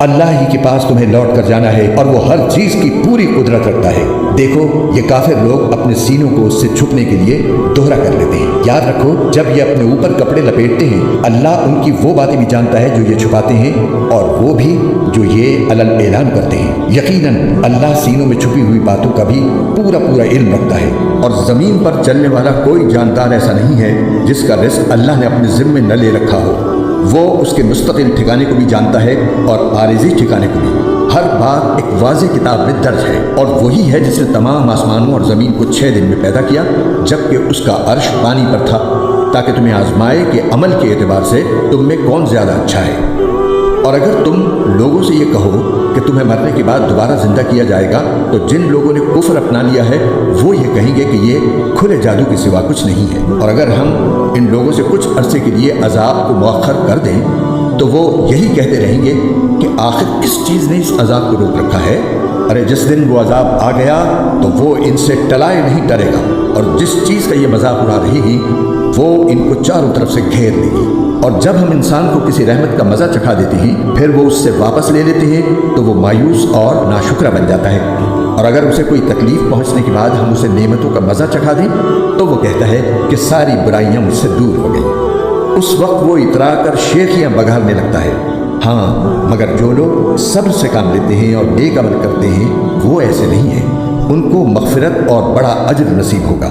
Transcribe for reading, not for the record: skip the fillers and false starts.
اللہ ہی کے پاس تمہیں لوٹ کر جانا ہے اور وہ ہر چیز کی پوری قدرت رکھتا ہے۔ دیکھو یہ کافر لوگ اپنے سینوں کو اس سے چھپنے کے لیے دوہرا کر لیتے ہیں۔ یاد رکھو جب یہ اپنے اوپر کپڑے لپیٹتے ہیں اللہ ان کی وہ باتیں بھی جانتا ہے جو یہ چھپاتے ہیں اور وہ بھی جو یہ علن اعلان کرتے ہیں۔ یقیناً اللہ سینوں میں چھپی ہوئی باتوں کا بھی پورا علم رکھتا ہے، اور زمین پر چلنے والا کوئی جاندار ایسا نہیں ہے جس کا رزق اللہ نے اپنے ذمے نہ لے رکھا ہو۔ وہ اس کے مستقل ٹھکانے کو بھی جانتا ہے اور عارضی ٹھکانے کو بھی۔ ہر بات ایک واضح کتاب میں درج ہے، اور وہی ہے جس نے تمام آسمانوں اور زمین کو 6 دن میں پیدا کیا، جبکہ اس کا عرش پانی پر تھا، تاکہ تمہیں آزمائے کہ عمل کے اعتبار سے تم میں کون زیادہ اچھا ہے۔ اور اگر تم لوگوں سے یہ کہو کہ تمہیں مرنے کے بعد دوبارہ زندہ کیا جائے گا، تو جن لوگوں نے کفر اپنا لیا ہے وہ یہ کہیں گے کہ یہ کھلے جادو کے سوا کچھ نہیں ہے۔ اور اگر ہم ان لوگوں سے کچھ عرصے کے لیے عذاب کو مؤخر کر دیں تو وہ یہی کہتے رہیں گے کہ آخر کس چیز نے اس عذاب کو روک رکھا ہے؟ ارے جس دن وہ عذاب آ گیا تو وہ ان سے ٹلائے نہیں ٹرے گا، اور جس چیز کا یہ مذاق اڑا رہی گی وہ ان کو چاروں طرف سے گھیر لے گی۔ اور جب ہم انسان کو کسی رحمت کا مزہ چکھا دیتے ہیں پھر وہ اس سے واپس لے لیتے ہیں تو وہ مایوس اور ناشکرہ بن جاتا ہے، اور اگر اسے کوئی تکلیف پہنچنے کے بعد ہم اسے نعمتوں کا مزہ چکھا دیں تو وہ کہتا ہے کہ ساری برائیاں مجھ سے دور ہو گئیں۔ اس وقت وہ اترا کر شیخیاں بگھارنے لگتا ہے۔ ہاں مگر جو لوگ صبر سے کام لیتے ہیں اور نیک عمل کرتے ہیں وہ ایسے نہیں ہیں، ان کو مغفرت اور بڑا اجر نصیب ہوگا۔